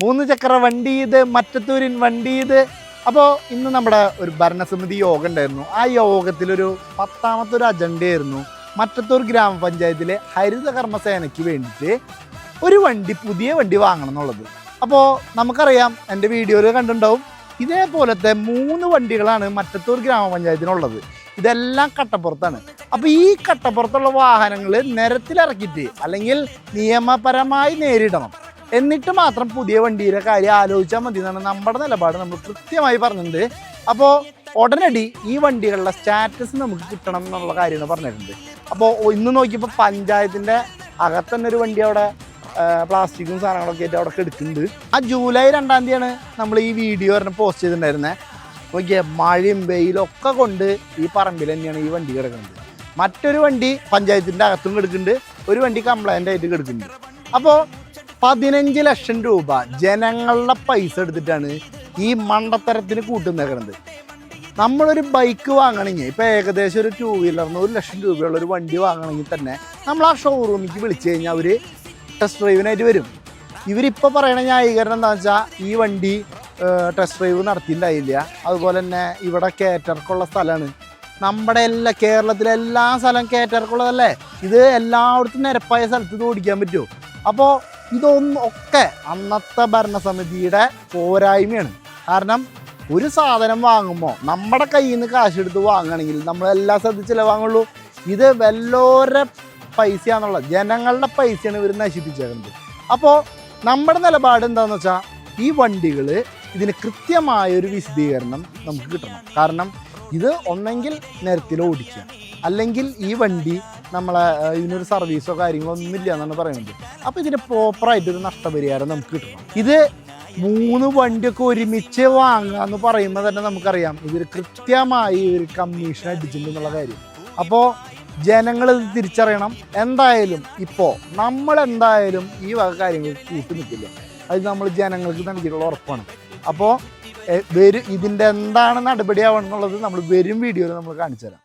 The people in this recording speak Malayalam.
മൂന്ന് ചക്ര വണ്ടി ഇത്, മറ്റത്തൂരിൻ വണ്ടി ഇത്. അപ്പോൾ ഇന്ന് നമ്മുടെ ഒരു ഭരണസമിതി യോഗം ഉണ്ടായിരുന്നു. ആ യോഗത്തിലൊരു 10ാമത്തെ ഒരു അജണ്ടയായിരുന്നു മറ്റത്തൂർ ഗ്രാമപഞ്ചായത്തിലെ ഹരിത കർമ്മസേനയ്ക്ക് വേണ്ടിയിട്ട് ഒരു വണ്ടി, പുതിയ വണ്ടി വാങ്ങണം എന്നുള്ളത്. അപ്പോൾ നമുക്കറിയാം, എൻ്റെ വീഡിയോയിൽ കണ്ടിട്ടുണ്ടാവും, ഇതേപോലത്തെ 3 വണ്ടികളാണ് മറ്റത്തൂർ ഗ്രാമപഞ്ചായത്തിനുള്ളത്. ഇതെല്ലാം കട്ടപ്പുറത്താണ്. അപ്പോൾ ഈ കട്ടപ്പുറത്തുള്ള വാഹനങ്ങൾ നിരത്തിലിറക്കിയിട്ട് അല്ലെങ്കിൽ നിയമപരമായി നേരിടണം, എന്നിട്ട് മാത്രം പുതിയ വണ്ടിയുടെ കാര്യം ആലോചിച്ചാൽ മതി എന്നാണ് നമ്മുടെ നിലപാട്. നമ്മൾ കൃത്യമായി പറഞ്ഞിട്ടുണ്ട്. അപ്പോൾ ഉടനടി ഈ വണ്ടികളുടെ സ്റ്റാറ്റസ് നമുക്ക് കിട്ടണം എന്നുള്ള കാര്യമാണ് പറഞ്ഞിട്ടുണ്ട്. അപ്പോൾ ഇന്ന് നോക്കിയപ്പോൾ പഞ്ചായത്തിൻ്റെ അകത്തന്നെ ഒരു വണ്ടി അവിടെ പ്ലാസ്റ്റിക്കും സാധനങ്ങളൊക്കെ ആയിട്ട് അവിടെ എടുക്കുന്നുണ്ട്. ആ ജൂലൈ 2-ാം തീയതിയാണ് നമ്മൾ ഈ വീഡിയോ പോസ്റ്റ് ചെയ്തിട്ടുണ്ടായിരുന്നത്. നോക്കിയാൽ മഴയും വെയിലും ഒക്കെ കൊണ്ട് ഈ പറമ്പിൽ തന്നെയാണ് ഈ വണ്ടി കിടക്കുന്നത്. മറ്റൊരു വണ്ടി പഞ്ചായത്തിൻ്റെ അകത്തും കിടക്കുന്നുണ്ട്, ഒരു വണ്ടി കംപ്ലൈൻ്റ് ആയിട്ട് കിടക്കുന്നുണ്ട്. അപ്പോൾ 15 ലക്ഷം രൂപ ജനങ്ങളുടെ പൈസ എടുത്തിട്ടാണ് ഈ മണ്ടത്തരത്തിന് കൂട്ടുന്നേക്കുന്നത്. നമ്മളൊരു ബൈക്ക് വാങ്ങണമെങ്കിൽ, ഇപ്പോൾ ഏകദേശം ഒരു 2 വീലറിന് 1 ലക്ഷം രൂപയുള്ള ഒരു വണ്ടി വാങ്ങണമെങ്കിൽ തന്നെ നമ്മൾ ആ ഷോറൂമിലേക്ക് വിളിച്ചു കഴിഞ്ഞാൽ അവർ ടെസ്റ്റ് ഡ്രൈവിനായിട്ട് വരും. ഇവരിപ്പോൾ പറയണ ന്യായീകരണം എന്താണെന്ന് വെച്ചാൽ ഈ വണ്ടി ടെസ്റ്റ് ഡ്രൈവ് നടത്തിയിട്ടുണ്ടായില്ല, അതുപോലെ തന്നെ ഇവിടെ കേറ്റർക്കുള്ള സ്ഥലമാണ്. നമ്മുടെ കേരളത്തിലെ എല്ലാ സ്ഥലം കേറ്റർക്കുള്ളതല്ലേ, ഇത് എല്ലായിടത്തും നിരപ്പായ സ്ഥലത്ത് ഇത് ഓടിക്കാൻ പറ്റുമോ? അപ്പോൾ ഇതൊന്നും ഒക്കെ അന്നത്തെ ഭരണസമിതിയുടെ പോരായ്മയാണ്. കാരണം ഒരു സാധനം വാങ്ങുമ്പോൾ നമ്മുടെ കയ്യിൽ നിന്ന് കാശെടുത്ത് വാങ്ങുകയാണെങ്കിൽ നമ്മളെല്ലാ ശ്രദ്ധിച്ചല്ലേ വാങ്ങുള്ളൂ. ഇത് വല്ലോരുടെ പൈസയാണെന്നുള്ളത്, ജനങ്ങളുടെ പൈസയാണ് ഇവർ നശിപ്പിച്ചേക്കുന്നത്. അപ്പോൾ നമ്മുടെ നിലപാട് എന്താണെന്ന് വെച്ചാൽ ഈ വണ്ടികൾ ഇതിന് കൃത്യമായൊരു വിശദീകരണം നമുക്ക് കിട്ടണം. കാരണം ഇത് ഒന്നെങ്കിൽ നിരത്തിൽ ഓടിക്കുക, അല്ലെങ്കിൽ ഈ വണ്ടി നമ്മളെ ഇതിനൊരു സർവീസോ കാര്യങ്ങളോ ഒന്നുമില്ല എന്നാണ് പറയുന്നത്. അപ്പോൾ ഇതിന് പ്രോപ്പറായിട്ടൊരു നഷ്ടപരിഹാരം നമുക്ക് കിട്ടണം. ഇത് 3 വണ്ടിയൊക്കെ ഒരുമിച്ച് വാങ്ങുക എന്ന് പറയുമ്പോൾ തന്നെ നമുക്കറിയാം ഇതിൽ കൃത്യമായി ഒരു കമ്മീഷൻ അടിച്ചിട്ടുണ്ടെന്നുള്ള കാര്യം. അപ്പോൾ ജനങ്ങൾ ഇത് തിരിച്ചറിയണം. എന്തായാലും ഇപ്പോൾ നമ്മളെന്തായാലും ഈ വക കാര്യങ്ങൾ കൂട്ടി നിൽക്കില്ല, അത് നമ്മൾ ജനങ്ങൾക്ക് നൽകിയിട്ടുള്ള ഉറപ്പാണ്. അപ്പോൾ ഇതിൻ്റെ എന്താണ് നടപടിയാവണം എന്നുള്ളത് നമ്മൾ വരും വീഡിയോയിൽ നമ്മൾ കാണിച്ചു തരാം.